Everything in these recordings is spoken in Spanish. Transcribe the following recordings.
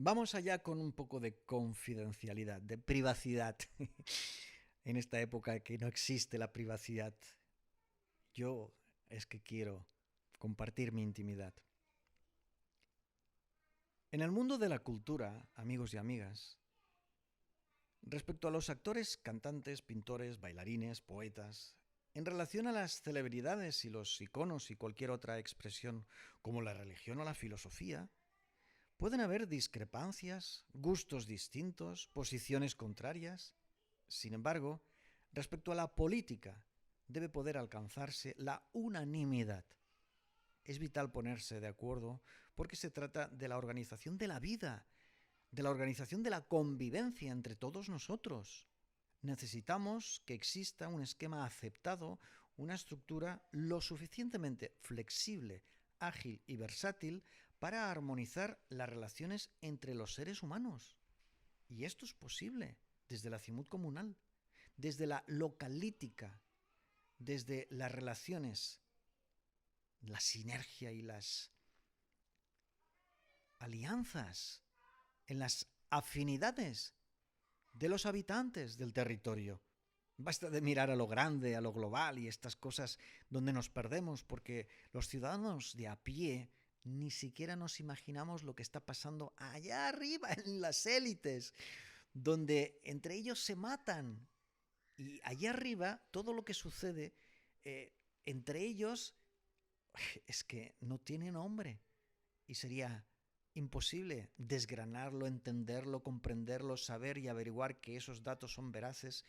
Vamos allá con un poco de confidencialidad, de privacidad. En esta época que no existe la privacidad, yo es que quiero compartir mi intimidad. En el mundo de la cultura, amigos y amigas, respecto a los actores, cantantes, pintores, bailarines, poetas, en relación a las celebridades y los iconos y cualquier otra expresión como la religión o la filosofía, pueden haber discrepancias, gustos distintos, posiciones contrarias. Sin embargo, respecto a la política, debe poder alcanzarse la unanimidad. Es vital ponerse de acuerdo porque se trata de la organización de la vida, de la organización de la convivencia entre todos nosotros. Necesitamos que exista un esquema aceptado, una estructura lo suficientemente flexible, ágil y versátil para armonizar las relaciones entre los seres humanos. Y esto es posible desde la cimut comunal, desde la localítica, desde las relaciones, la sinergia y las alianzas, en las afinidades de los habitantes del territorio. Basta de mirar a lo grande, a lo global y estas cosas donde nos perdemos porque los ciudadanos de a pie ni siquiera nos imaginamos lo que está pasando allá arriba en las élites, donde entre ellos se matan. Y allá arriba todo lo que sucede entre ellos es que no tiene nombre y sería imposible desgranarlo, entenderlo, comprenderlo, saber y averiguar que esos datos son veraces.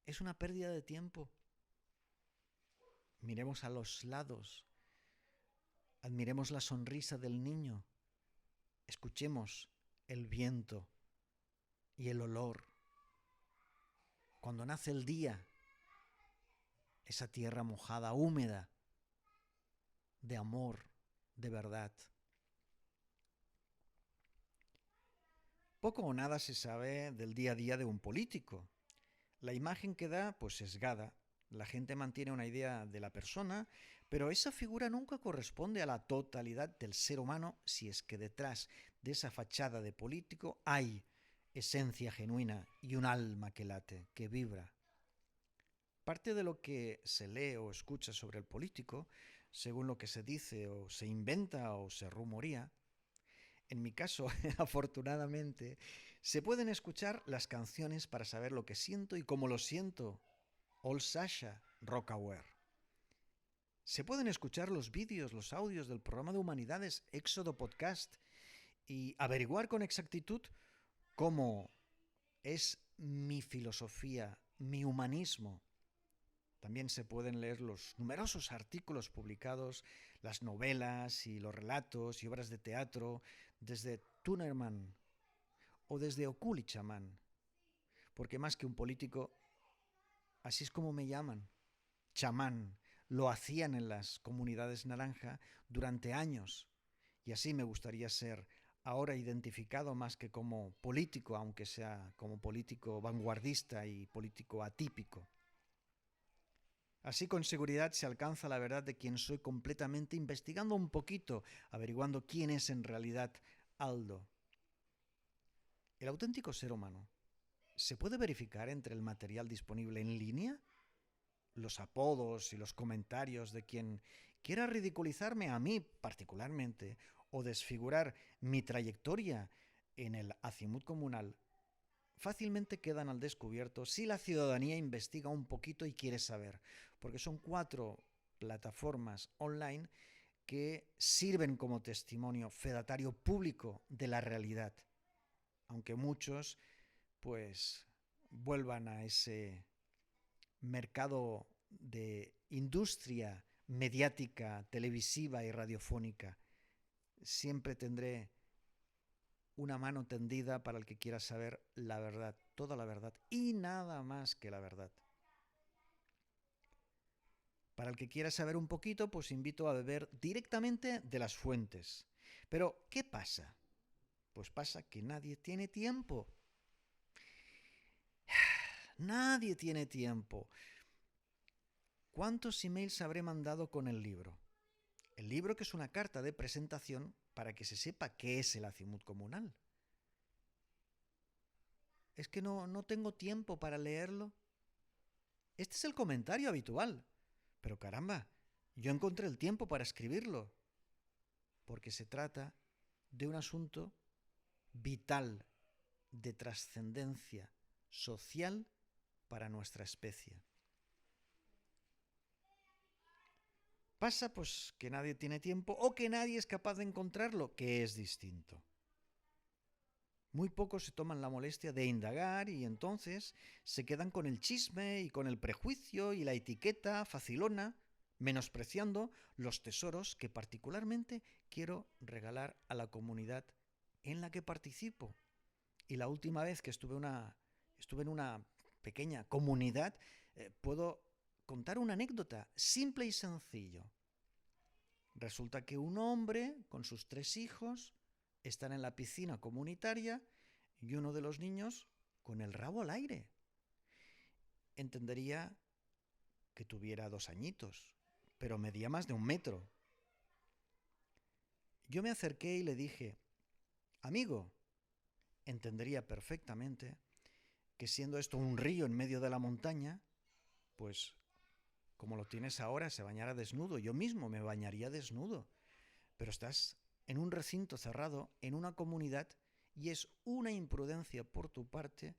Es una pérdida de tiempo. Miremos a los lados, admiremos la sonrisa del niño, escuchemos el viento y el olor. Cuando nace el día, esa tierra mojada, húmeda, de amor, de verdad. Poco o nada se sabe del día a día de un político. La imagen que da, pues sesgada. La gente mantiene una idea de la persona, pero esa figura nunca corresponde a la totalidad del ser humano si es que detrás de esa fachada de político hay esencia genuina y un alma que late, que vibra. Parte de lo que se lee o escucha sobre el político, según lo que se dice o se inventa o se rumorea, en mi caso, afortunadamente, se pueden escuchar las canciones para saber lo que siento y cómo lo siento. All Sasha, Rockaware. Se pueden escuchar los vídeos, los audios del programa de humanidades Éxodo Podcast y averiguar con exactitud cómo es mi filosofía, mi humanismo. También se pueden leer los numerosos artículos publicados, las novelas y los relatos y obras de teatro desde Tunerman o desde Okuli Chamán, porque más que un político, así es como me llaman, chamán. Lo hacían en las comunidades naranja durante años y así me gustaría ser ahora identificado más que como político, aunque sea como político vanguardista y político atípico. Así con seguridad se alcanza la verdad de quién soy completamente investigando un poquito, averiguando quién es en realidad Aldo. El auténtico ser humano se puede verificar entre el material disponible en línea, los apodos y los comentarios de quien quiera ridiculizarme a mí particularmente o desfigurar mi trayectoria en el azimut comunal, fácilmente quedan al descubierto si la ciudadanía investiga un poquito y quiere saber, porque son 4 plataformas online que sirven como testimonio fedatario público de la realidad, aunque muchos pues vuelvan a ese mercado de industria mediática, televisiva y radiofónica. Siempre tendré una mano tendida para el que quiera saber la verdad, toda la verdad y nada más que la verdad. Para el que quiera saber un poquito, pues invito a beber directamente de las fuentes. Pero, ¿qué pasa? Pues pasa que nadie tiene tiempo. Nadie tiene tiempo. ¿Cuántos emails habré mandado con el libro? El libro, que es una carta de presentación para que se sepa qué es el azimut comunal. Es que no tengo tiempo para leerlo. Este es el comentario habitual. Pero caramba, yo encontré el tiempo para escribirlo, porque se trata de un asunto vital, de trascendencia social para nuestra especie. Pasa pues que nadie tiene tiempo o que nadie es capaz de encontrarlo, que es distinto. Muy pocos se toman la molestia de indagar y entonces se quedan con el chisme y con el prejuicio y la etiqueta facilona, menospreciando los tesoros que particularmente quiero regalar a la comunidad en la que participo. Y la última vez que estuve en una pequeña comunidad, puedo contar una anécdota simple y sencillo. Resulta que un hombre con sus 3 hijos están en la piscina comunitaria y uno de los niños con el rabo al aire. Entendería que tuviera 2 añitos, pero medía más de 1 metro. Yo me acerqué y le dije, amigo, entendería perfectamente que siendo esto un río en medio de la montaña, pues como lo tienes ahora, se bañara desnudo. Yo mismo me bañaría desnudo. Pero estás en un recinto cerrado, en una comunidad, y es una imprudencia por tu parte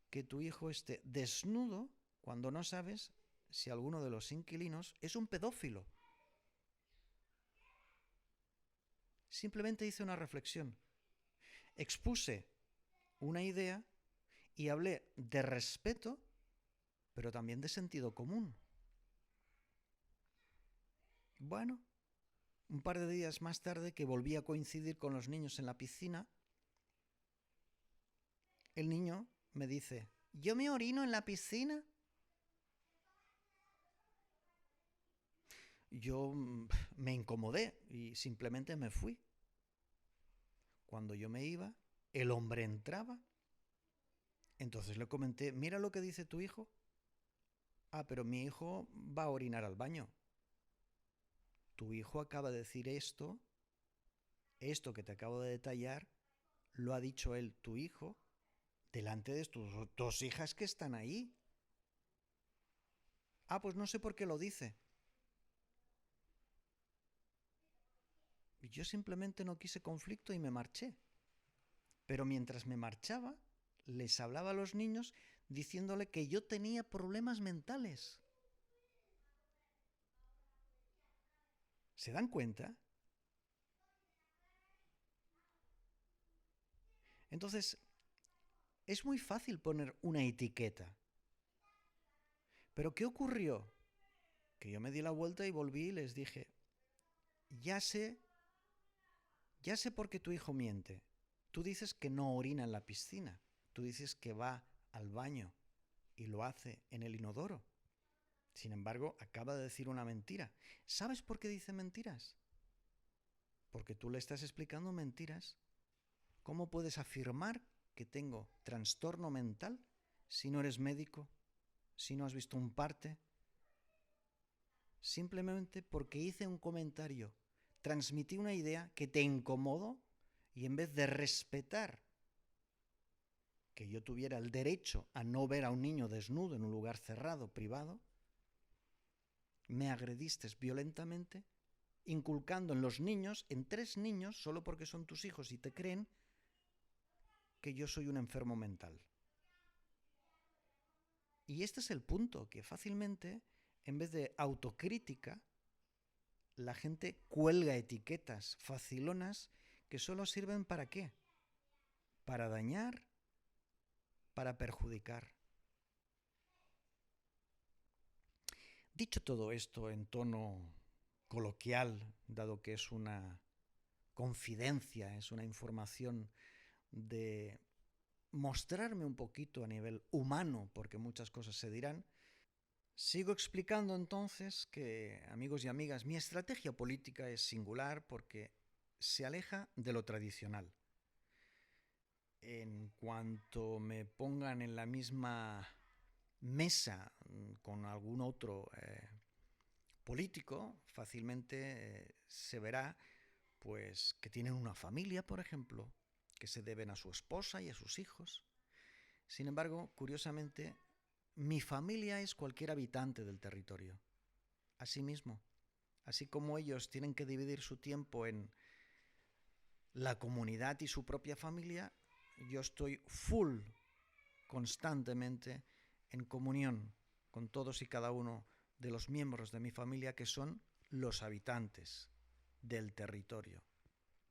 que tu hijo esté desnudo cuando no sabes si alguno de los inquilinos es un pedófilo. Simplemente hice una reflexión. Expuse una idea y hablé de respeto, pero también de sentido común. Bueno, un par de días más tarde, que volví a coincidir con los niños en la piscina, el niño me dice, ¿yo me orino en la piscina? Yo me incomodé y simplemente me fui. Cuando yo me iba, el hombre entraba. Entonces le comenté, mira lo que dice tu hijo. Ah, pero mi hijo va a orinar al baño. Tu hijo acaba de decir esto que te acabo de detallar, lo ha dicho él, tu hijo, delante de tus 2 hijas que están ahí. Ah, pues no sé por qué lo dice. Yo simplemente no quise conflicto y me marché. Pero mientras me marchaba, les hablaba a los niños diciéndole que yo tenía problemas mentales. ¿Se dan cuenta? Entonces, es muy fácil poner una etiqueta. Pero ¿qué ocurrió? Que yo me di la vuelta y volví y les dije, ya sé por qué tu hijo miente. Tú dices que no orina en la piscina. Tú dices que va al baño y lo hace en el inodoro. Sin embargo, acaba de decir una mentira. ¿Sabes por qué dice mentiras? Porque tú le estás explicando mentiras. ¿Cómo puedes afirmar que tengo trastorno mental si no eres médico, si no has visto un parte? Simplemente porque hice un comentario, transmití una idea que te incomodó y en vez de respetar que yo tuviera el derecho a no ver a un niño desnudo en un lugar cerrado, privado, me agrediste violentamente, inculcando en los niños, en 3 niños, solo porque son tus hijos y te creen, que yo soy un enfermo mental. Y este es el punto, que fácilmente, en vez de autocrítica, la gente cuelga etiquetas facilonas que solo sirven ¿para qué? Para dañar, para perjudicar. Dicho todo esto en tono coloquial, dado que es una confidencia, es una información de mostrarme un poquito a nivel humano, porque muchas cosas se dirán, sigo explicando entonces que, amigos y amigas, mi estrategia política es singular porque se aleja de lo tradicional. En cuanto me pongan en la misma mesa con algún otro político, fácilmente se verá pues que tienen una familia, por ejemplo, que se deben a su esposa y a sus hijos. Sin embargo, curiosamente, mi familia es cualquier habitante del territorio. Asimismo, así como ellos tienen que dividir su tiempo en la comunidad y su propia familia, yo estoy full, constantemente, en comunión con todos y cada uno de los miembros de mi familia que son los habitantes del territorio.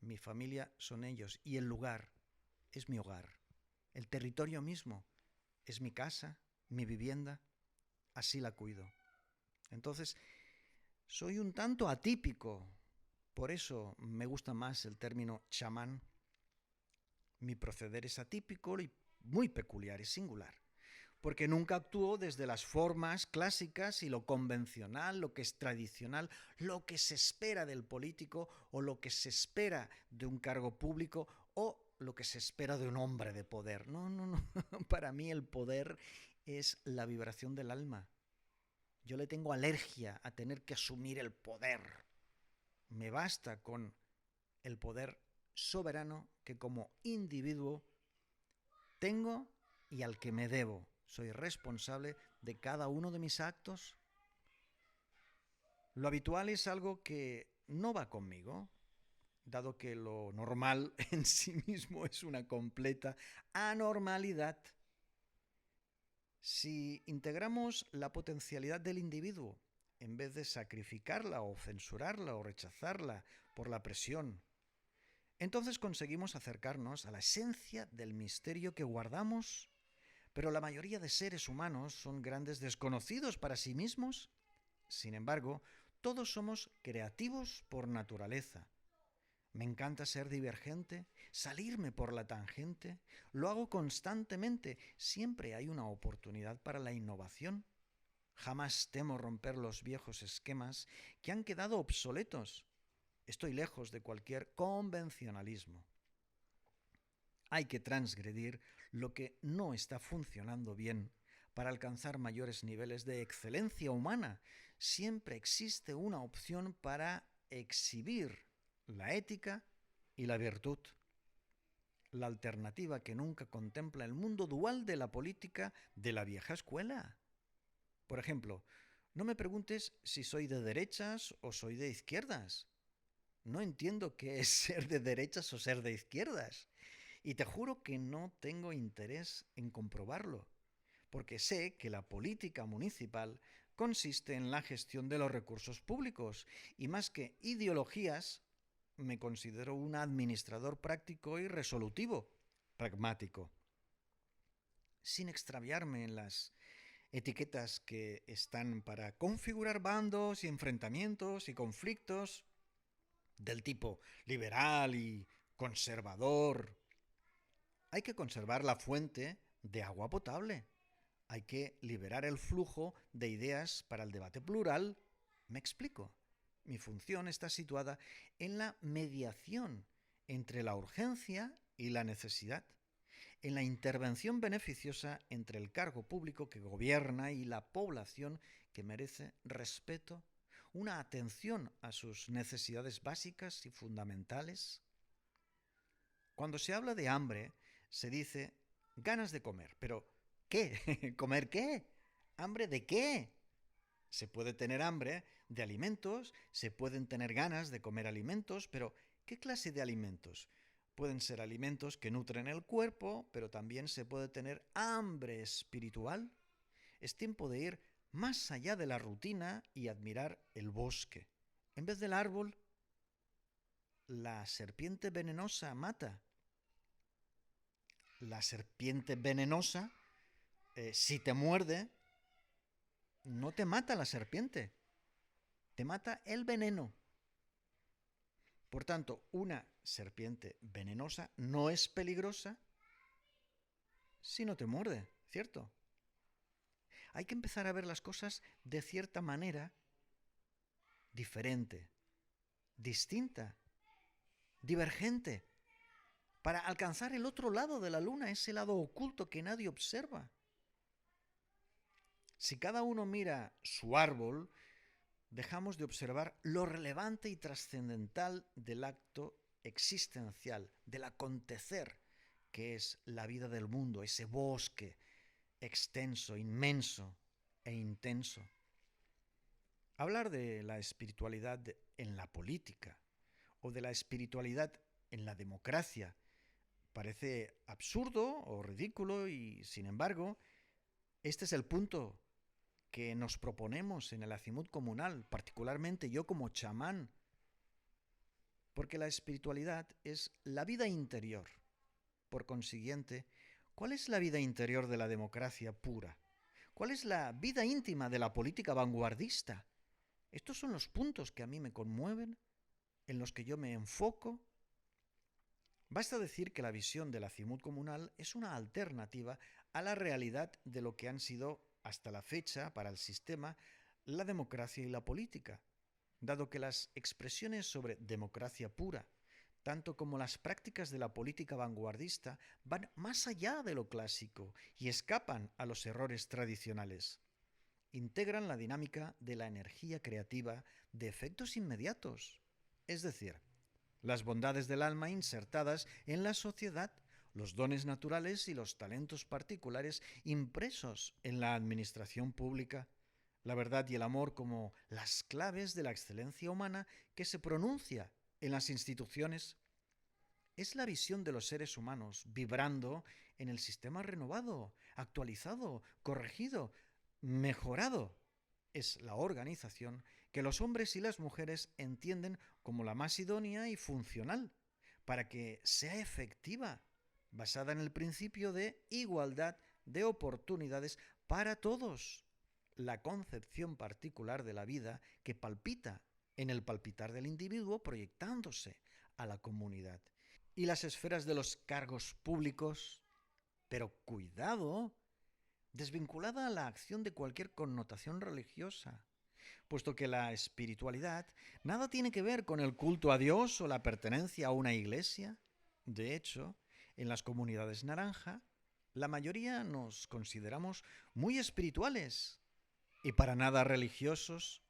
Mi familia son ellos y el lugar es mi hogar. El territorio mismo es mi casa, mi vivienda, así la cuido. Entonces, soy un tanto atípico, por eso me gusta más el término chamán. Mi proceder es atípico y muy peculiar, es singular, porque nunca actúo desde las formas clásicas y lo convencional, lo que es tradicional, lo que se espera del político o lo que se espera de un cargo público o lo que se espera de un hombre de poder. No, no, no. Para mí el poder es la vibración del alma. Yo le tengo alergia a tener que asumir el poder. Me basta con el poder soberano que como individuo tengo y al que me debo. Soy responsable de cada uno de mis actos. Lo habitual es algo que no va conmigo, dado que lo normal en sí mismo es una completa anormalidad. Si integramos la potencialidad del individuo, en vez de sacrificarla o censurarla o rechazarla por la presión, entonces conseguimos acercarnos a la esencia del misterio que guardamos, pero la mayoría de seres humanos son grandes desconocidos para sí mismos. Sin embargo, todos somos creativos por naturaleza. Me encanta ser divergente, salirme por la tangente. Lo hago constantemente. Siempre hay una oportunidad para la innovación. Jamás temo romper los viejos esquemas que han quedado obsoletos. Estoy lejos de cualquier convencionalismo. Hay que transgredir lo que no está funcionando bien para alcanzar mayores niveles de excelencia humana. Siempre existe una opción para exhibir la ética y la virtud. La alternativa que nunca contempla el mundo dual de la política de la vieja escuela. Por ejemplo, no me preguntes si soy de derechas o soy de izquierdas. No entiendo qué es ser de derechas o ser de izquierdas. Y te juro que no tengo interés en comprobarlo, porque sé que la política municipal consiste en la gestión de los recursos públicos y más que ideologías, me considero un administrador práctico y resolutivo, pragmático, sin extraviarme en las etiquetas que están para configurar bandos y enfrentamientos y conflictos del tipo liberal y conservador. Hay que conservar la fuente de agua potable. Hay que liberar el flujo de ideas para el debate plural. ¿Me explico? Mi función está situada en la mediación entre la urgencia y la necesidad, en la intervención beneficiosa entre el cargo público que gobierna y la población que merece respeto, una atención a sus necesidades básicas y fundamentales. Cuando se habla de hambre, se dice ganas de comer, pero ¿qué? ¿Comer qué? ¿Hambre de qué? Se puede tener hambre de alimentos, se pueden tener ganas de comer alimentos, pero ¿qué clase de alimentos? Pueden ser alimentos que nutren el cuerpo, pero también se puede tener hambre espiritual. Es tiempo de ir más allá de la rutina y admirar el bosque. En vez del árbol, la serpiente venenosa mata. La serpiente venenosa, si te muerde, no te mata la serpiente, te mata el veneno. Por tanto, una serpiente venenosa no es peligrosa si no te muerde, ¿cierto? Hay que empezar a ver las cosas de cierta manera diferente, distinta, divergente, para alcanzar el otro lado de la luna, ese lado oculto que nadie observa. Si cada uno mira su árbol, dejamos de observar lo relevante y trascendental del acto existencial, del acontecer, que es la vida del mundo, ese bosque extenso, inmenso e intenso. Hablar de la espiritualidad en la política o de la espiritualidad en la democracia parece absurdo o ridículo y, sin embargo, este es el punto que nos proponemos en el Azimut Comunal, particularmente yo como chamán, porque la espiritualidad es la vida interior. Por consiguiente, ¿cuál es la vida interior de la democracia pura? ¿Cuál es la vida íntima de la política vanguardista? Estos son los puntos que a mí me conmueven, en los que yo me enfoco. Basta decir que la visión del Azimut Comunal es una alternativa a la realidad de lo que han sido hasta la fecha para el sistema la democracia y la política, dado que las expresiones sobre democracia pura, tanto como las prácticas de la política vanguardista, van más allá de lo clásico y escapan a los errores tradicionales. Integran la dinámica de la energía creativa de efectos inmediatos, es decir, las bondades del alma insertadas en la sociedad, los dones naturales y los talentos particulares impresos en la administración pública, la verdad y el amor como las claves de la excelencia humana que se pronuncia en las instituciones. Es la visión de los seres humanos vibrando en el sistema renovado, actualizado, corregido, mejorado. Es la organización que los hombres y las mujeres entienden como la más idónea y funcional para que sea efectiva, basada en el principio de igualdad de oportunidades para todos, la concepción particular de la vida que palpita en el palpitar del individuo proyectándose a la comunidad. Y las esferas de los cargos públicos, pero cuidado, desvinculada a la acción de cualquier connotación religiosa, puesto que la espiritualidad nada tiene que ver con el culto a Dios o la pertenencia a una iglesia. De hecho, en las comunidades naranja, la mayoría nos consideramos muy espirituales y para nada religiosos.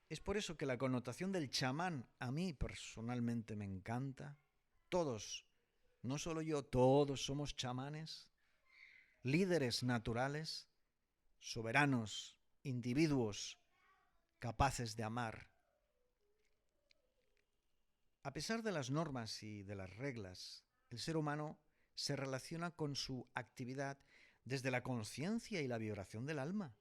Es por eso que la connotación del chamán a mí personalmente me encanta. Todos, no solo yo, todos somos chamanes, líderes naturales, soberanos, individuos capaces de amar. A pesar de las normas y de las reglas, el ser humano se relaciona con su actividad desde la conciencia y la vibración del alma.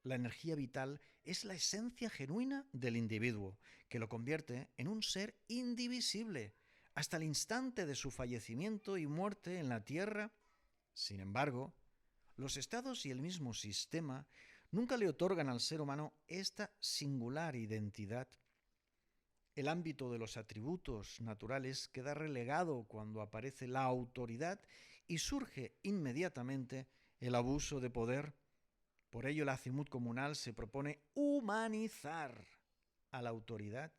La energía vital es la esencia genuina del individuo, que lo convierte en un ser indivisible hasta el instante de su fallecimiento y muerte en la Tierra. Sin embargo, los estados y el mismo sistema nunca le otorgan al ser humano esta singular identidad. El ámbito de los atributos naturales queda relegado cuando aparece la autoridad y surge inmediatamente el abuso de poder. Por ello, el Azimut Comunal se propone humanizar a la autoridad,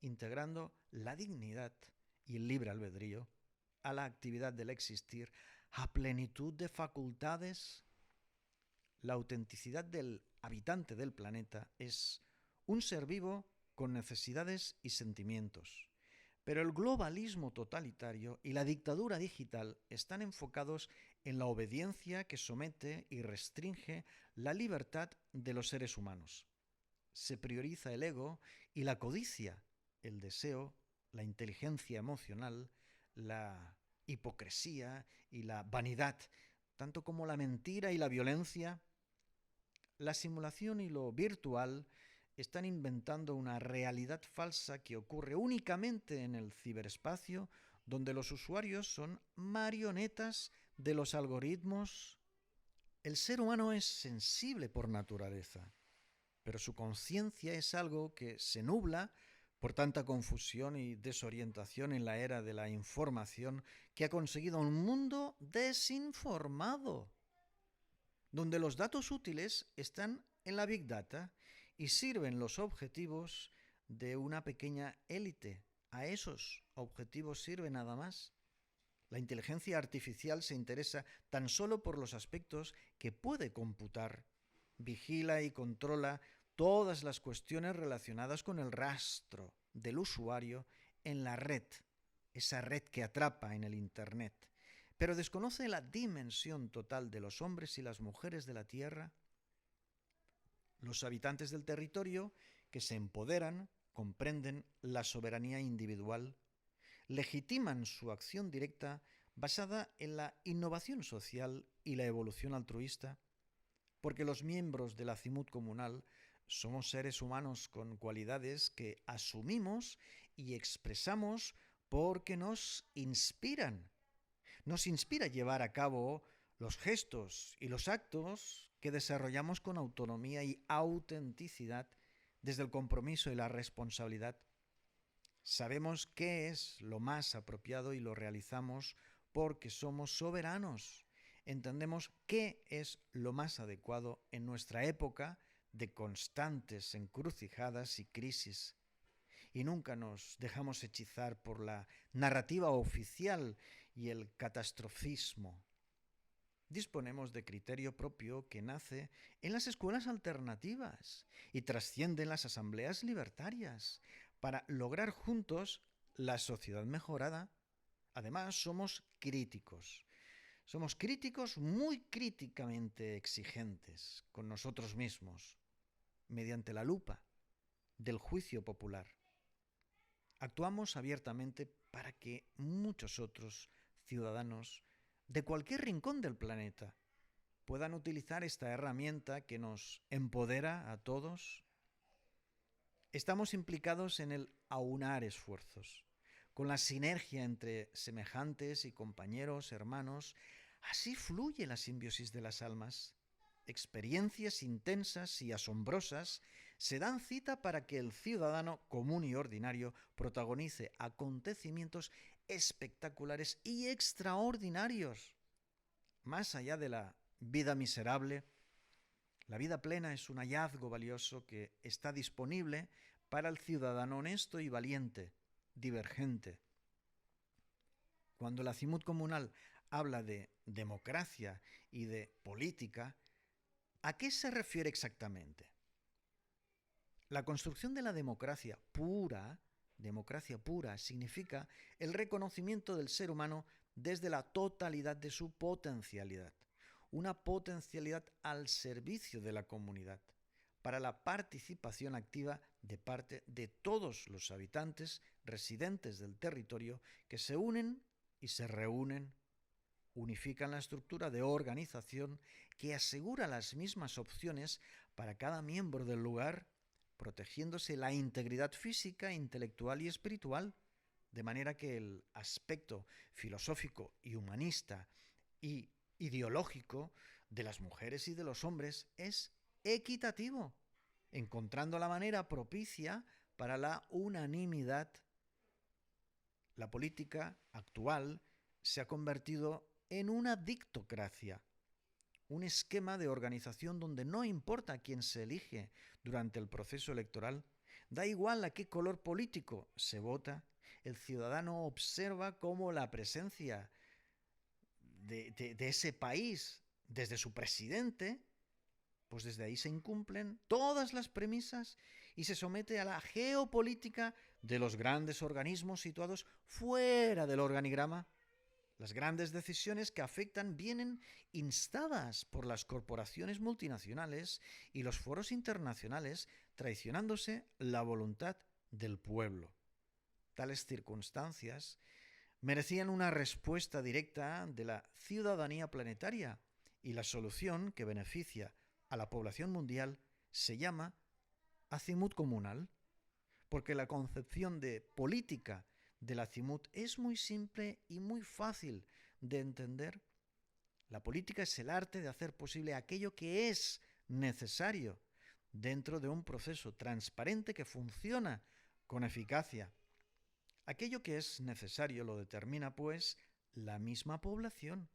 integrando la dignidad y el libre albedrío a la actividad del existir a plenitud de facultades. La autenticidad del habitante del planeta es un ser vivo con necesidades y sentimientos. Pero el globalismo totalitario y la dictadura digital están enfocados en la obediencia que somete y restringe la libertad de los seres humanos. Se prioriza el ego y la codicia, el deseo, la inteligencia emocional, la hipocresía y la vanidad, tanto como la mentira y la violencia. La simulación y lo virtual están inventando una realidad falsa que ocurre únicamente en el ciberespacio, donde los usuarios son marionetas de los algoritmos. El ser humano es sensible por naturaleza, pero su conciencia es algo que se nubla por tanta confusión y desorientación en la era de la información que ha conseguido un mundo desinformado, donde los datos útiles están en la Big Data y sirven los objetivos de una pequeña élite. A esos objetivos sirve nada más. La inteligencia artificial se interesa tan solo por los aspectos que puede computar. Vigila y controla todas las cuestiones relacionadas con el rastro del usuario en la red, esa red que atrapa en el Internet, pero desconoce la dimensión total de los hombres y las mujeres de la Tierra, los habitantes del territorio que se empoderan, comprenden la soberanía individual, legitiman su acción directa basada en la innovación social y la evolución altruista, porque los miembros de la Cimut comunal somos seres humanos con cualidades que asumimos y expresamos porque nos inspiran. Nos inspira llevar a cabo los gestos y los actos que desarrollamos con autonomía y autenticidad desde el compromiso y la responsabilidad. Sabemos qué es lo más apropiado y lo realizamos porque somos soberanos. Entendemos qué es lo más adecuado en nuestra época de constantes encrucijadas y crisis. Y nunca nos dejamos hechizar por la narrativa oficial y el catastrofismo. Disponemos de criterio propio que nace en las escuelas alternativas y trasciende en las asambleas libertarias para lograr juntos la sociedad mejorada. Además, somos críticos. Somos críticos muy críticamente exigentes con nosotros mismos, mediante la lupa del juicio popular. Actuamos abiertamente para que muchos otros ciudadanos de cualquier rincón del planeta puedan utilizar esta herramienta que nos empodera a todos. Estamos implicados en el aunar esfuerzos, con la sinergia entre semejantes y compañeros, hermanos. Así fluye la simbiosis de las almas. Experiencias intensas y asombrosas se dan cita para que el ciudadano común y ordinario protagonice acontecimientos espectaculares y extraordinarios. Más allá de la vida miserable, la vida plena es un hallazgo valioso que está disponible para el ciudadano honesto y valiente, divergente. Cuando la Cimut comunal habla de democracia y de política, ¿a qué se refiere exactamente? La construcción de la democracia pura significa el reconocimiento del ser humano desde la totalidad de su potencialidad, una potencialidad al servicio de la comunidad, para la participación activa de parte de todos los habitantes residentes del territorio que se unen y se reúnen, unifican la estructura de organización que asegura las mismas opciones para cada miembro del lugar, protegiéndose la integridad física, intelectual y espiritual, de manera que el aspecto filosófico y humanista y ideológico de las mujeres y de los hombres es equitativo, encontrando la manera propicia para la unanimidad. La política actual se ha convertido en una dictocracia, un esquema de organización donde no importa quién se elige durante el proceso electoral, da igual a qué color político se vota, el ciudadano observa cómo la presencia de ese país, desde su presidente, pues desde ahí se incumplen todas las premisas y se somete a la geopolítica de los grandes organismos situados fuera del organigrama. Las grandes decisiones que afectan vienen instadas por las corporaciones multinacionales y los foros internacionales, traicionándose la voluntad del pueblo. Tales circunstancias merecían una respuesta directa de la ciudadanía planetaria y la solución que beneficia a la población mundial se llama Azimut comunal, porque la concepción de política de la Cimut es muy simple y muy fácil de entender. La política es el arte de hacer posible aquello que es necesario dentro de un proceso transparente que funciona con eficacia. Aquello que es necesario lo determina, pues, la misma población,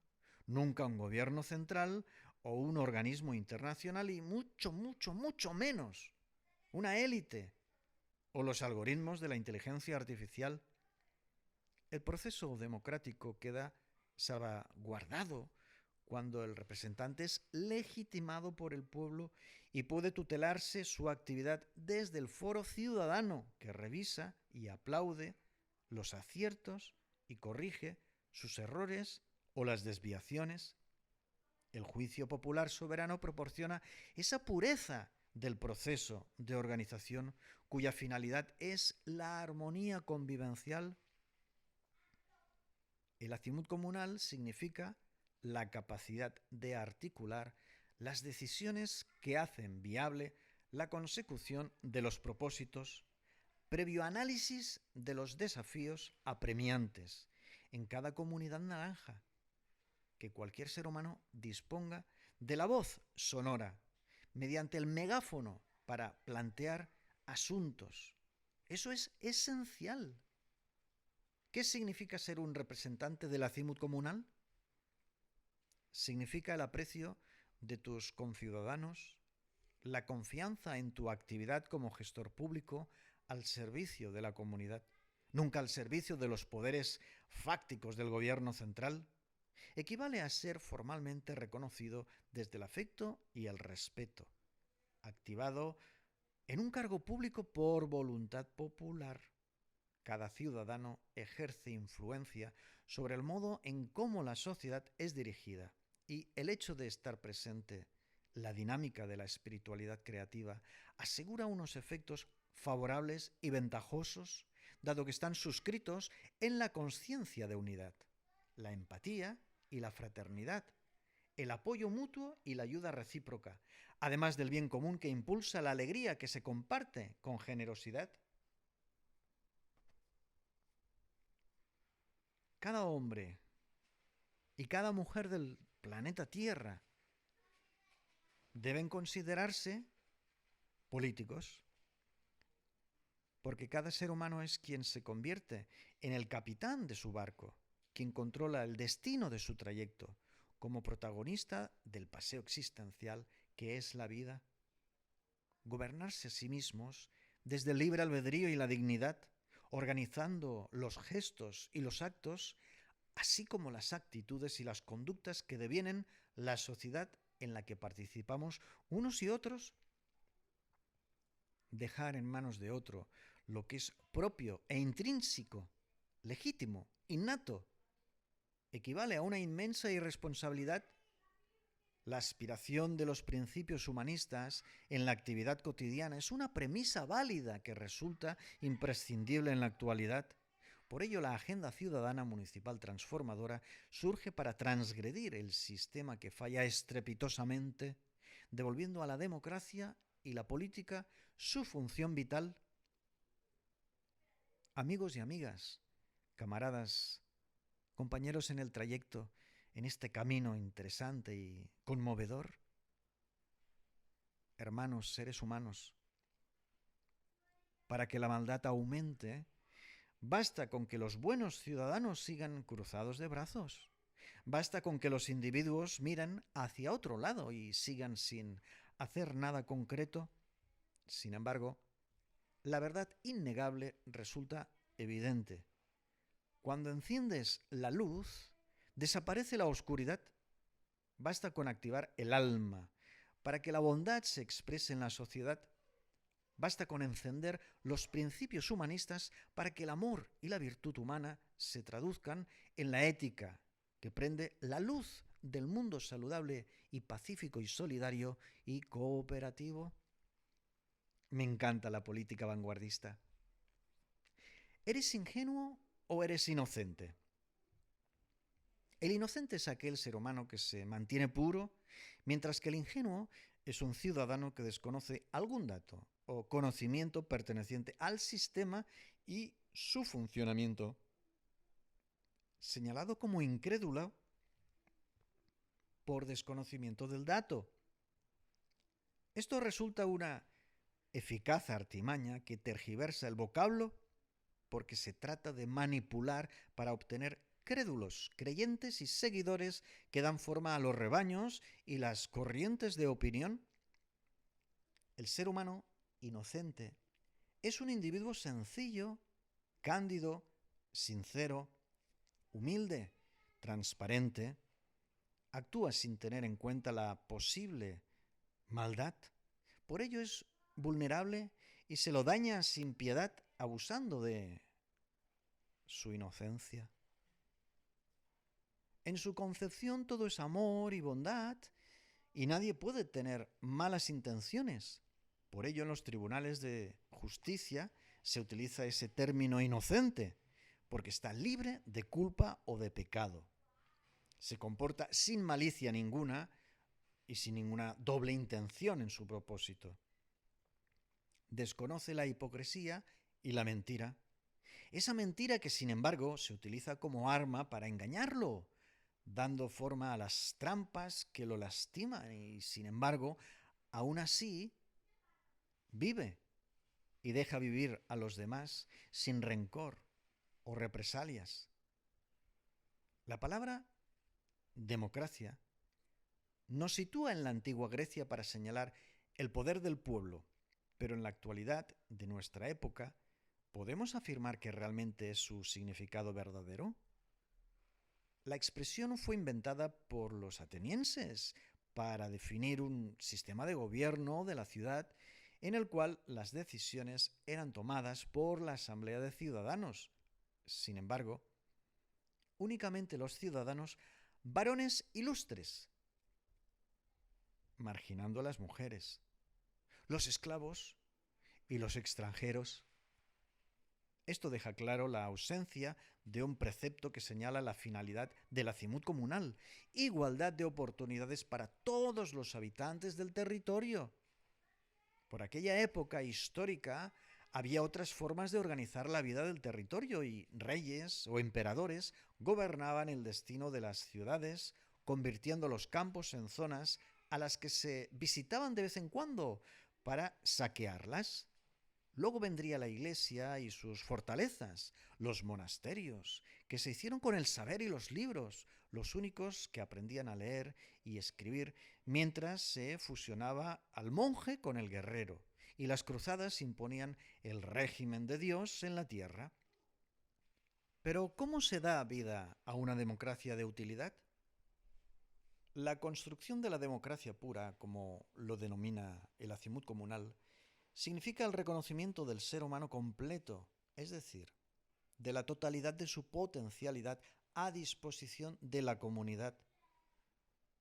nunca un gobierno central o un organismo internacional y mucho menos una élite o los algoritmos de la inteligencia artificial. El proceso democrático queda salvaguardado cuando el representante es legitimado por el pueblo y puede tutelarse su actividad desde el foro ciudadano que revisa y aplaude los aciertos y corrige sus errores o las desviaciones. El juicio popular soberano proporciona esa pureza del proceso de organización cuya finalidad es la armonía convivencial. El azimut comunal significa la capacidad de articular las decisiones que hacen viable la consecución de los propósitos, previo análisis de los desafíos apremiantes en cada comunidad naranja, que cualquier ser humano disponga de la voz sonora mediante el megáfono para plantear asuntos. Eso es esencial. ¿Qué significa ser un representante del azimut comunal? Significa el aprecio de tus conciudadanos, la confianza en tu actividad como gestor público al servicio de la comunidad, nunca al servicio de los poderes fácticos del gobierno central. Equivale a ser formalmente reconocido desde el afecto y el respeto, activado en un cargo público por voluntad popular. Cada ciudadano ejerce influencia sobre el modo en cómo la sociedad es dirigida y el hecho de estar presente, la dinámica de la espiritualidad creativa, asegura unos efectos favorables y ventajosos, dado que están suscritos en la conciencia de unidad, la empatía y la fraternidad, el apoyo mutuo y la ayuda recíproca, además del bien común que impulsa la alegría que se comparte con generosidad. Cada hombre y cada mujer del planeta Tierra deben considerarse políticos, porque cada ser humano es quien se convierte en el capitán de su barco, quien controla el destino de su trayecto, como protagonista del paseo existencial que es la vida. Gobernarse a sí mismos desde el libre albedrío y la dignidad, organizando los gestos y los actos, así como las actitudes y las conductas que devienen la sociedad en la que participamos unos y otros. Dejar en manos de otro lo que es propio e intrínseco, legítimo, innato, equivale a una inmensa irresponsabilidad. La aspiración de los principios humanistas en la actividad cotidiana es una premisa válida que resulta imprescindible en la actualidad. Por ello, la Agenda Ciudadana Municipal Transformadora surge para transgredir el sistema que falla estrepitosamente, devolviendo a la democracia y la política su función vital. Amigos y amigas, camaradas, compañeros en el trayecto, en este camino interesante y conmovedor, hermanos, seres humanos, para que la maldad aumente, basta con que los buenos ciudadanos sigan cruzados de brazos. Basta con que los individuos miren hacia otro lado y sigan sin hacer nada concreto. Sin embargo, la verdad innegable resulta evidente. Cuando enciendes la luz, desaparece la oscuridad. Basta con activar el alma para que la bondad se exprese en la sociedad. Basta con encender los principios humanistas para que el amor y la virtud humana se traduzcan en la ética que prende la luz del mundo saludable y pacífico y solidario y cooperativo. Me encanta la política vanguardista. ¿Eres ingenuo o eres inocente? El inocente es aquel ser humano que se mantiene puro, mientras que el ingenuo es un ciudadano que desconoce algún dato o conocimiento perteneciente al sistema y su funcionamiento. Señalado como incrédulo por desconocimiento del dato. Esto resulta una eficaz artimaña que tergiversa el vocablo porque se trata de manipular para obtener crédulos, creyentes y seguidores que dan forma a los rebaños y las corrientes de opinión. El ser humano inocente es un individuo sencillo, cándido, sincero, humilde, transparente, actúa sin tener en cuenta la posible maldad. Por ello es vulnerable y se lo daña sin piedad abusando de su inocencia. En su concepción todo es amor y bondad y nadie puede tener malas intenciones. Por ello en los tribunales de justicia se utiliza ese término inocente, porque está libre de culpa o de pecado. Se comporta sin malicia ninguna y sin ninguna doble intención en su propósito. Desconoce la hipocresía y la mentira. Esa mentira que, sin embargo, se utiliza como arma para engañarlo, dando forma a las trampas que lo lastiman y, sin embargo, aún así vive y deja vivir a los demás sin rencor o represalias. La palabra democracia nos sitúa en la antigua Grecia para señalar el poder del pueblo, pero en la actualidad de nuestra época, ¿podemos afirmar que realmente es su significado verdadero? La expresión fue inventada por los atenienses para definir un sistema de gobierno de la ciudad en el cual las decisiones eran tomadas por la asamblea de ciudadanos. Sin embargo, únicamente los ciudadanos varones ilustres, marginando a las mujeres, los esclavos y los extranjeros. Esto deja claro la ausencia de un precepto que señala la finalidad del acimut comunal, igualdad de oportunidades para todos los habitantes del territorio. Por aquella época histórica había otras formas de organizar la vida del territorio y reyes o emperadores gobernaban el destino de las ciudades, convirtiendo los campos en zonas a las que se visitaban de vez en cuando para saquearlas. Luego vendría la iglesia y sus fortalezas, los monasterios, que se hicieron con el saber y los libros, los únicos que aprendían a leer y escribir, mientras se fusionaba al monje con el guerrero, y las cruzadas imponían el régimen de Dios en la tierra. Pero ¿cómo se da vida a una democracia de utilidad? La construcción de la democracia pura, como lo denomina el acimut comunal, significa el reconocimiento del ser humano completo, es decir, de la totalidad de su potencialidad a disposición de la comunidad.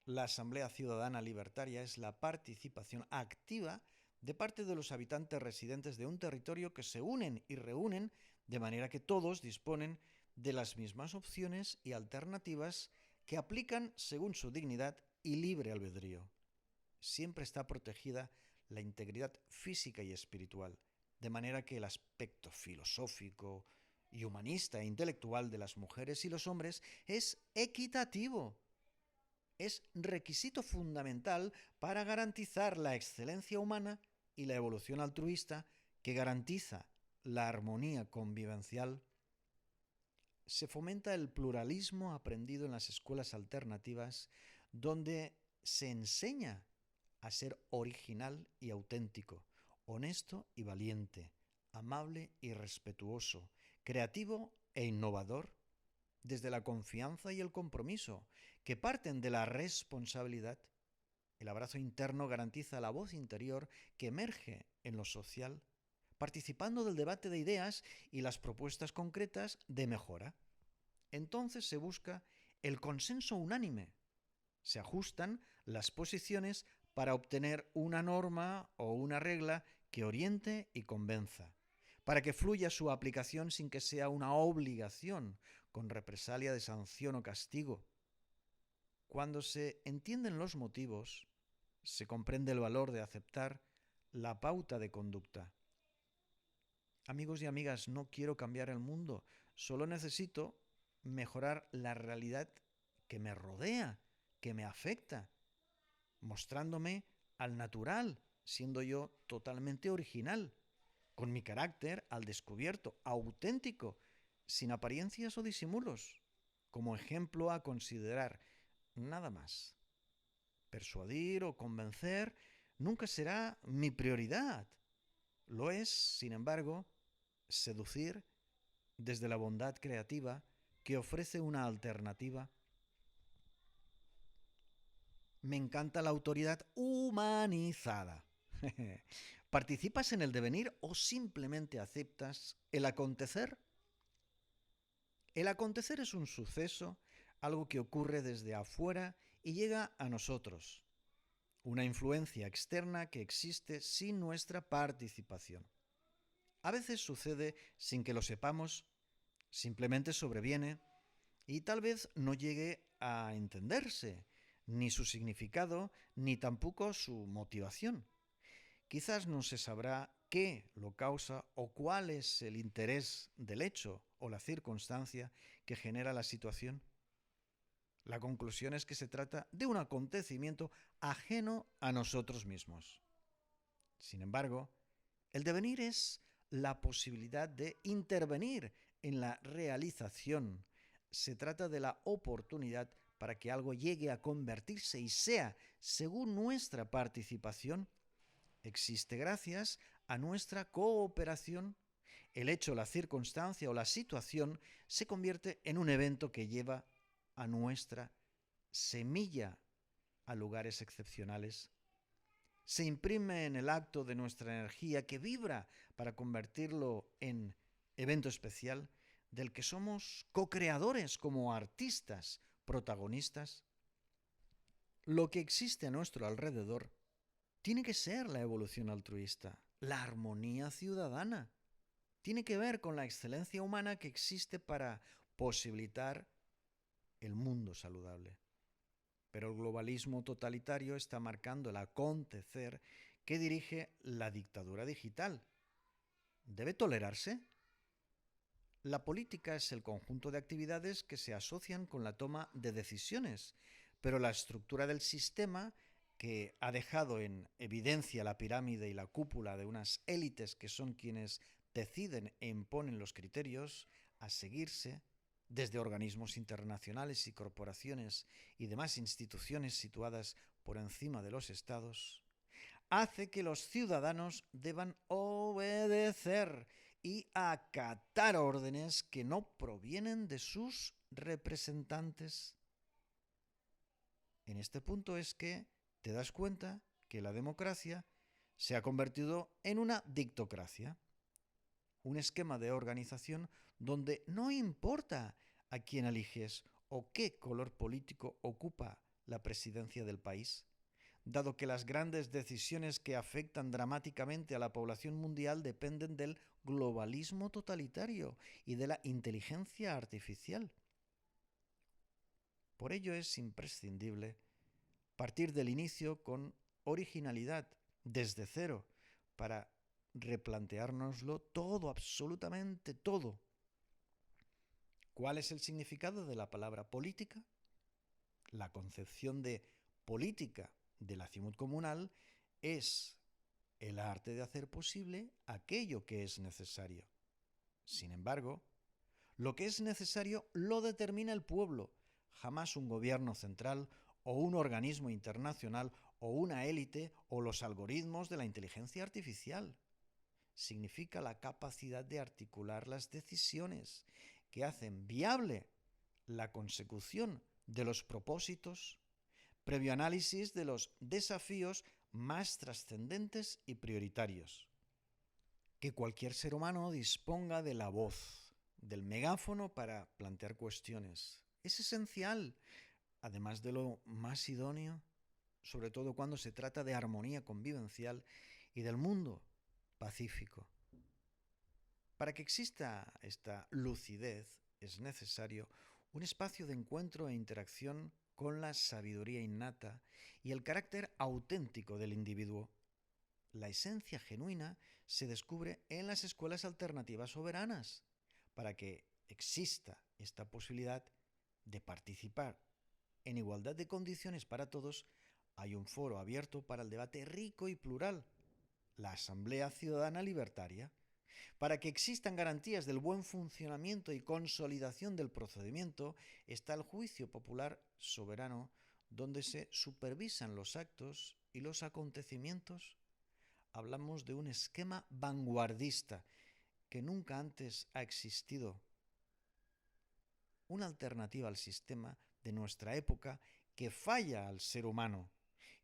La Asamblea Ciudadana Libertaria es la participación activa de parte de los habitantes residentes de un territorio que se unen y reúnen de manera que todos disponen de las mismas opciones y alternativas que aplican según su dignidad y libre albedrío. Siempre está protegida la integridad física y espiritual, de manera que el aspecto filosófico y humanista e intelectual de las mujeres y los hombres es equitativo. Es requisito fundamental para garantizar la excelencia humana y la evolución altruista que garantiza la armonía convivencial. Se fomenta el pluralismo aprendido en las escuelas alternativas, donde se enseña a ser original y auténtico, honesto y valiente, amable y respetuoso, creativo e innovador, desde la confianza y el compromiso, que parten de la responsabilidad. El abrazo interno garantiza la voz interior que emerge en lo social, participando del debate de ideas y las propuestas concretas de mejora. Entonces se busca el consenso unánime. Se ajustan las posiciones para obtener una norma o una regla que oriente y convenza, para que fluya su aplicación sin que sea una obligación, con represalia de sanción o castigo. Cuando se entienden los motivos, se comprende el valor de aceptar la pauta de conducta. Amigos y amigas, no quiero cambiar el mundo, solo necesito mejorar la realidad que me rodea, que me afecta, mostrándome al natural, siendo yo totalmente original, con mi carácter al descubierto, auténtico, sin apariencias o disimulos, como ejemplo a considerar, nada más. Persuadir o convencer nunca será mi prioridad. Lo es, sin embargo, seducir desde la bondad creativa que ofrece una alternativa. Me encanta la autoridad humanizada. ¿Participas en el devenir o simplemente aceptas el acontecer? El acontecer es un suceso, algo que ocurre desde afuera y llega a nosotros, una influencia externa que existe sin nuestra participación. A veces sucede sin que lo sepamos, simplemente sobreviene y tal vez no llegue a entenderse, ni su significado, ni tampoco su motivación. Quizás no se sabrá qué lo causa o cuál es el interés del hecho o la circunstancia que genera la situación. La conclusión es que se trata de un acontecimiento ajeno a nosotros mismos. Sin embargo, el devenir es la posibilidad de intervenir en la realización. Se trata de la oportunidad para que algo llegue a convertirse y sea, según nuestra participación, existe gracias a nuestra cooperación. El hecho, la circunstancia o la situación se convierte en un evento que lleva a nuestra semilla a lugares excepcionales. Se imprime en el acto de nuestra energía que vibra para convertirlo en evento especial del que somos co-creadores como artistas, protagonistas. Lo que existe a nuestro alrededor tiene que ser la evolución altruista, la armonía ciudadana. Tiene que ver con la excelencia humana que existe para posibilitar el mundo saludable. Pero el globalismo totalitario está marcando el acontecer que dirige la dictadura digital. ¿Debe tolerarse? La política es el conjunto de actividades que se asocian con la toma de decisiones, pero la estructura del sistema, que ha dejado en evidencia la pirámide y la cúpula de unas élites que son quienes deciden e imponen los criterios a seguirse, desde organismos internacionales y corporaciones y demás instituciones situadas por encima de los estados, hace que los ciudadanos deban obedecer y acatar órdenes que no provienen de sus representantes. En este punto es que te das cuenta que la democracia se ha convertido en una dictocracia, un esquema de organización donde no importa a quién eliges o qué color político ocupa la presidencia del país, dado que las grandes decisiones que afectan dramáticamente a la población mundial dependen del globalismo totalitario y de la inteligencia artificial. Por ello es imprescindible partir del inicio con originalidad, desde cero, para replanteárnoslo todo, absolutamente todo. ¿Cuál es el significado de la palabra política? La concepción de política de la Azimuth comunal es el arte de hacer posible aquello que es necesario. Sin embargo, lo que es necesario lo determina el pueblo, jamás un gobierno central o un organismo internacional o una élite o los algoritmos de la inteligencia artificial. Significa la capacidad de articular las decisiones que hacen viable la consecución de los propósitos, previo análisis de los desafíos más trascendentes y prioritarios. Que cualquier ser humano disponga de la voz, del megáfono para plantear cuestiones. Es esencial, además de lo más idóneo, sobre todo cuando se trata de armonía convivencial y del mundo pacífico. Para que exista esta lucidez es necesario un espacio de encuentro e interacción con la sabiduría innata y el carácter auténtico del individuo. La esencia genuina se descubre en las escuelas alternativas soberanas, para que exista esta posibilidad de participar en igualdad de condiciones para todos. Hay un foro abierto para el debate rico y plural, la Asamblea Ciudadana Libertaria. Para que existan garantías del buen funcionamiento y consolidación del procedimiento, está el juicio popular soberano, donde se supervisan los actos y los acontecimientos. Hablamos de un esquema vanguardista que nunca antes ha existido, una alternativa al sistema de nuestra época que falla al ser humano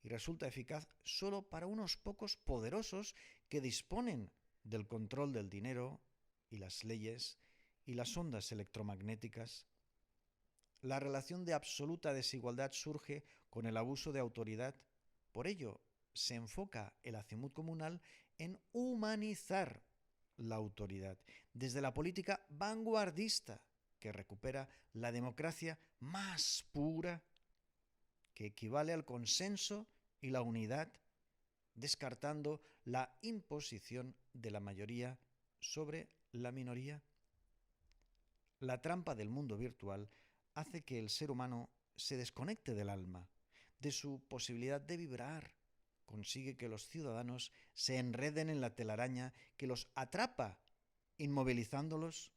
y resulta eficaz solo para unos pocos poderosos que disponen del control del dinero y las leyes y las ondas electromagnéticas. La relación de absoluta desigualdad surge con el abuso de autoridad. Por ello, se enfoca el azimut comunal en humanizar la autoridad, desde la política vanguardista, que recupera la democracia más pura, que equivale al consenso y la unidad, descartando la imposición de la mayoría sobre la minoría. La trampa del mundo virtual hace que el ser humano se desconecte del alma, de su posibilidad de vibrar. Consigue que los ciudadanos se enreden en la telaraña que los atrapa, inmovilizándolos,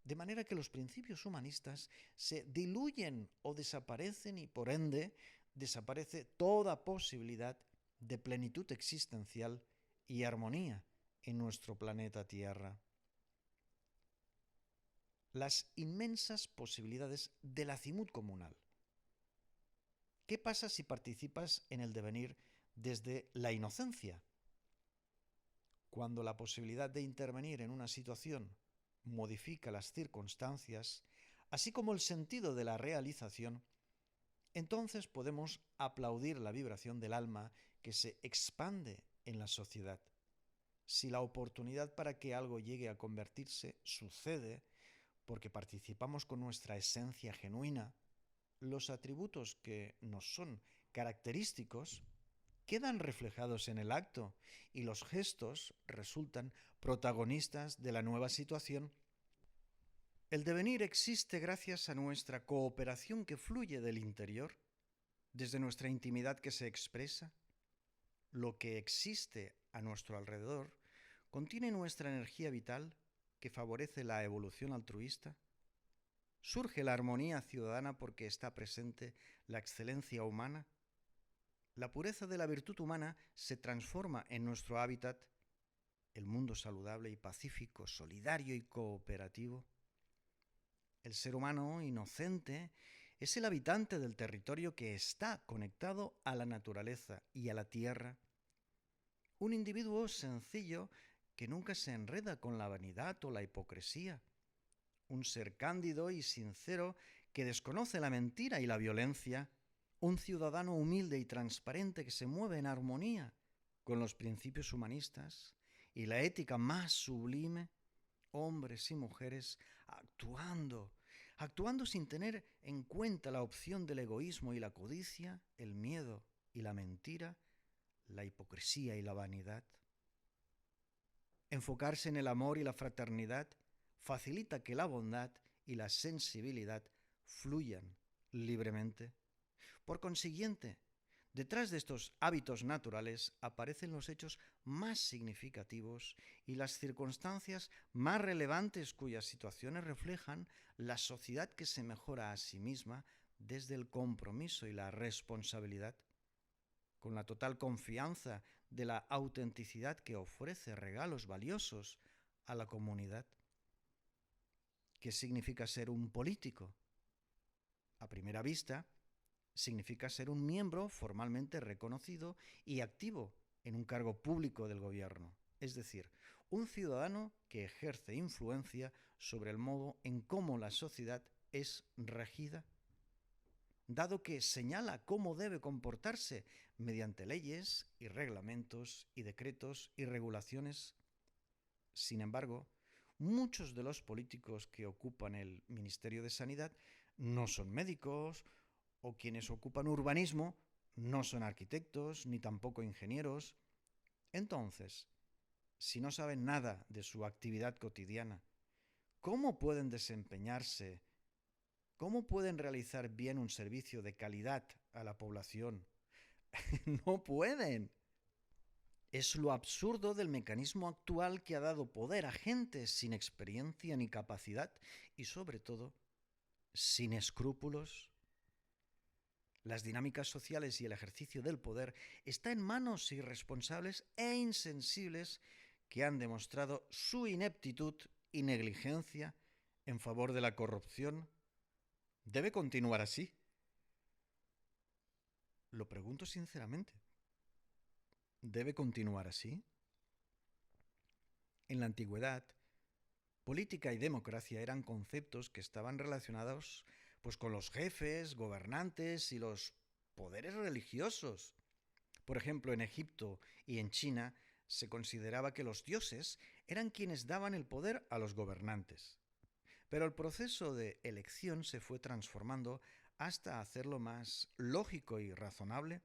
de manera que los principios humanistas se diluyen o desaparecen y por ende desaparece toda posibilidad de plenitud existencial y armonía en nuestro planeta Tierra. Las inmensas posibilidades del azimut comunal. ¿Qué pasa si participas en el devenir desde la inocencia? Cuando la posibilidad de intervenir en una situación modifica las circunstancias, así como el sentido de la realización, entonces podemos aplaudir la vibración del alma que se expande en la sociedad. Si la oportunidad para que algo llegue a convertirse sucede porque participamos con nuestra esencia genuina, los atributos que nos son característicos quedan reflejados en el acto y los gestos resultan protagonistas de la nueva situación. El devenir existe gracias a nuestra cooperación que fluye del interior, desde nuestra intimidad que se expresa. Lo que existe a nuestro alrededor contiene nuestra energía vital que favorece la evolución altruista. Surge la armonía ciudadana porque está presente la excelencia humana. La pureza de la virtud humana se transforma en nuestro hábitat, el mundo saludable y pacífico, solidario y cooperativo. El ser humano inocente es el habitante del territorio que está conectado a la naturaleza y a la tierra. Un individuo sencillo que nunca se enreda con la vanidad o la hipocresía. Un ser cándido y sincero que desconoce la mentira y la violencia. Un ciudadano humilde y transparente que se mueve en armonía con los principios humanistas y la ética más sublime. Hombres y mujeres actuando sin tener en cuenta la opción del egoísmo y la codicia, el miedo y la mentira, la hipocresía y la vanidad. Enfocarse en el amor y la fraternidad facilita que la bondad y la sensibilidad fluyan libremente. Por consiguiente, detrás de estos hábitos naturales aparecen los hechos más significativos y las circunstancias más relevantes cuyas situaciones reflejan la sociedad que se mejora a sí misma desde el compromiso y la responsabilidad, con la total confianza de la autenticidad que ofrece regalos valiosos a la comunidad. ¿Qué significa ser un político? A primera vista, significa ser un miembro formalmente reconocido y activo en un cargo público del gobierno, es decir, un ciudadano que ejerce influencia sobre el modo en cómo la sociedad es regida, dado que señala cómo debe comportarse mediante leyes y reglamentos y decretos y regulaciones. Sin embargo, muchos de los políticos que ocupan el Ministerio de Sanidad no son médicos, o quienes ocupan urbanismo no son arquitectos ni tampoco ingenieros. Entonces, si no saben nada de su actividad cotidiana, ¿cómo pueden desempeñarse? ¿Cómo pueden realizar bien un servicio de calidad a la población? No pueden. Es lo absurdo del mecanismo actual que ha dado poder a gente sin experiencia ni capacidad y, sobre todo, sin escrúpulos. Las dinámicas sociales y el ejercicio del poder está en manos irresponsables e insensibles que han demostrado su ineptitud y negligencia en favor de la corrupción. ¿Debe continuar así? Lo pregunto sinceramente. ¿Debe continuar así? En la antigüedad, política y democracia eran conceptos que estaban relacionados pues con los jefes, gobernantes y los poderes religiosos. Por ejemplo, en Egipto y en China se consideraba que los dioses eran quienes daban el poder a los gobernantes. Pero el proceso de elección se fue transformando hasta hacerlo más lógico y razonable,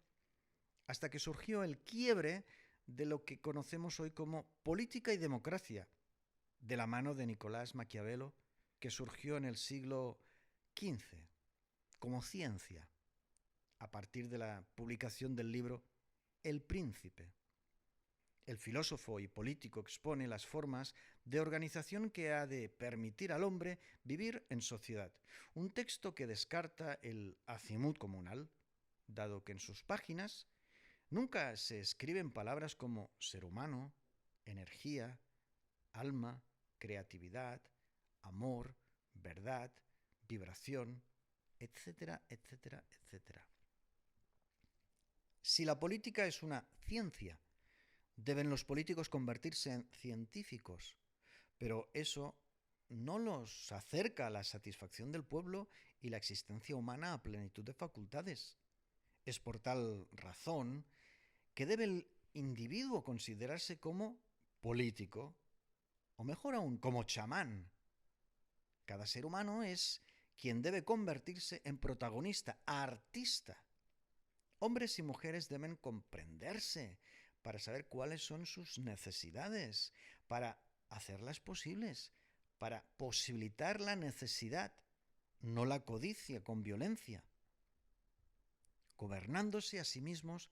hasta que surgió el quiebre de lo que conocemos hoy como política y democracia, de la mano de Nicolás Maquiavelo, que surgió en el siglo XV como ciencia, a partir de la publicación del libro El Príncipe. El filósofo y político expone las formas de organización que ha de permitir al hombre vivir en sociedad. Un texto que descarta el azimut comunal, dado que en sus páginas nunca se escriben palabras como ser humano, energía, alma, creatividad, amor, verdad, vibración, etcétera, etcétera, etcétera. Si la política es una ciencia, deben los políticos convertirse en científicos, pero eso no los acerca a la satisfacción del pueblo y la existencia humana a plenitud de facultades. Es por tal razón que debe el individuo considerarse como político, o mejor aún, como chamán. Cada ser humano es quien debe convertirse en protagonista, artista. Hombres y mujeres deben comprenderse para saber cuáles son sus necesidades, para hacerlas posibles, para posibilitar la necesidad, no la codicia con violencia, gobernándose a sí mismos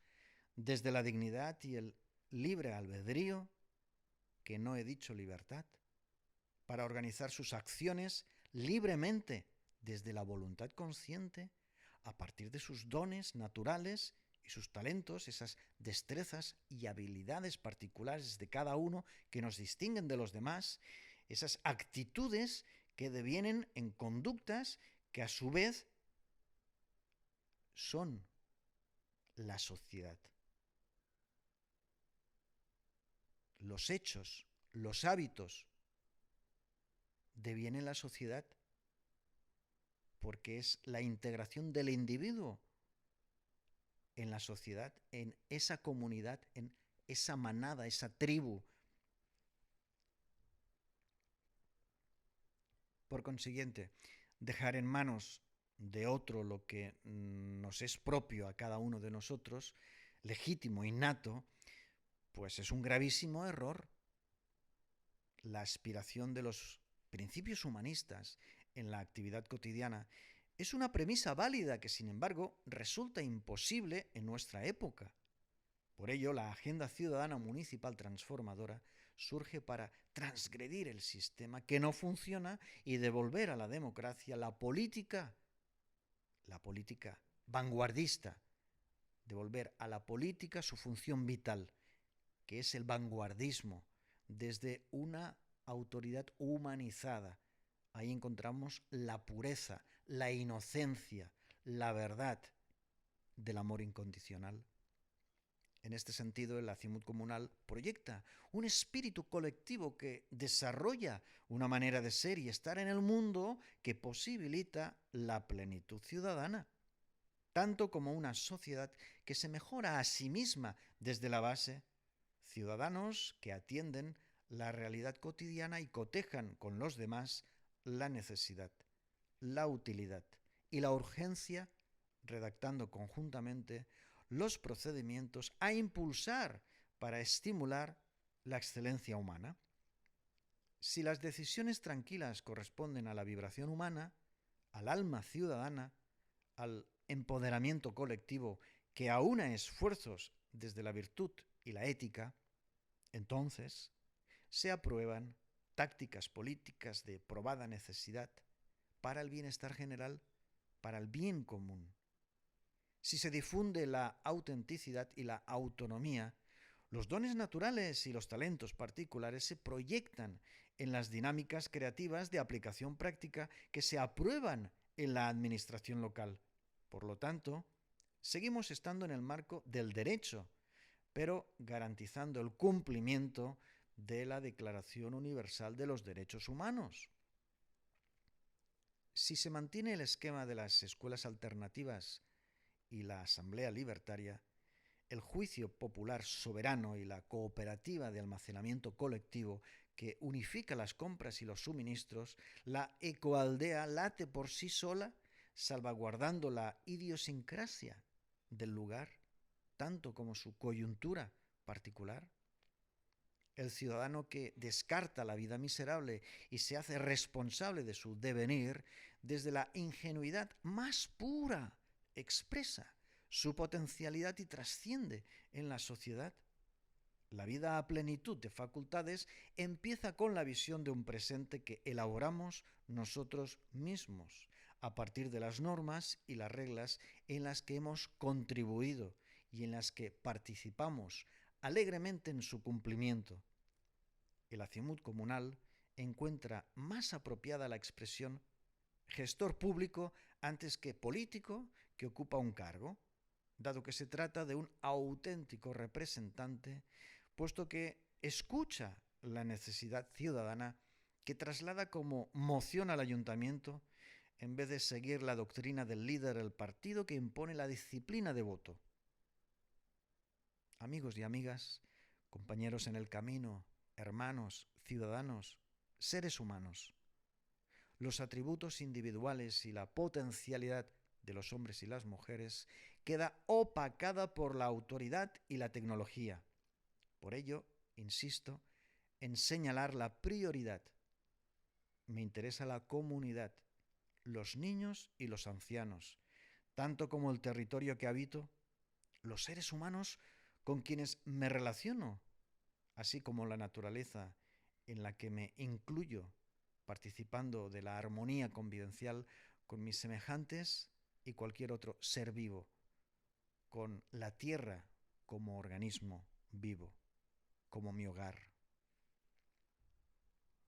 desde la dignidad y el libre albedrío, que no he dicho libertad, para organizar sus acciones libremente desde la voluntad consciente, a partir de sus dones naturales y sus talentos, esas destrezas y habilidades particulares de cada uno que nos distinguen de los demás, esas actitudes que devienen en conductas que a su vez son la sociedad. Los hechos, los hábitos devienen la sociedad porque es la integración del individuo en la sociedad, en esa comunidad, en esa manada, esa tribu. Por consiguiente, dejar en manos de otro lo que nos es propio a cada uno de nosotros, legítimo, innato, pues es un gravísimo error. La aspiración de los principios humanistas en la actividad cotidiana es una premisa válida que, sin embargo, resulta imposible en nuestra época. Por ello, la Agenda Ciudadana Municipal Transformadora surge para transgredir el sistema que no funciona y devolver a la democracia la política vanguardista, devolver a la política su función vital, que es el vanguardismo, desde una autoridad humanizada. Ahí encontramos la pureza, la inocencia, la verdad del amor incondicional. En este sentido, el azimut comunal proyecta un espíritu colectivo que desarrolla una manera de ser y estar en el mundo que posibilita la plenitud ciudadana, tanto como una sociedad que se mejora a sí misma desde la base, ciudadanos que atienden la realidad cotidiana y cotejan con los demás la necesidad, la utilidad y la urgencia, redactando conjuntamente los procedimientos a impulsar para estimular la excelencia humana. Si las decisiones tranquilas corresponden a la vibración humana, al alma ciudadana, al empoderamiento colectivo que aúna esfuerzos desde la virtud y la ética, entonces se aprueban tácticas políticas de probada necesidad para el bienestar general, para el bien común. Si se difunde la autenticidad y la autonomía, los dones naturales y los talentos particulares se proyectan en las dinámicas creativas de aplicación práctica que se aprueban en la administración local. Por lo tanto, Seguimos estando en el marco del derecho, pero garantizando el cumplimiento de la Declaración Universal de los Derechos Humanos. Si se mantiene el esquema de las escuelas alternativas y la asamblea libertaria, el juicio popular soberano y la cooperativa de almacenamiento colectivo que unifica las compras y los suministros, la ecoaldea late por sí sola, salvaguardando la idiosincrasia del lugar, tanto como su coyuntura particular. El ciudadano que descarta la vida miserable y se hace responsable de su devenir desde la ingenuidad más pura, expresa su potencialidad y trasciende en la sociedad. La vida a plenitud de facultades empieza con la visión de un presente que elaboramos nosotros mismos, a partir de las normas y las reglas en las que hemos contribuido y en las que participamos alegremente en su cumplimiento. El acimut comunal encuentra más apropiada la expresión gestor público antes que político que ocupa un cargo, dado que se trata de un auténtico representante, puesto que escucha la necesidad ciudadana que traslada como moción al ayuntamiento en vez de seguir la doctrina del líder del partido que impone la disciplina de voto. Amigos y amigas, compañeros en el camino, hermanos, ciudadanos, seres humanos, los atributos individuales y la potencialidad de los hombres y las mujeres queda opacada por la autoridad y la tecnología. Por ello, insisto en señalar la prioridad. Me interesa la comunidad, los niños y los ancianos, tanto como el territorio que habito, los seres humanos con quienes me relaciono, así como la naturaleza en la que me incluyo, participando de la armonía convivencial con mis semejantes y cualquier otro ser vivo, con la tierra como organismo vivo, como mi hogar.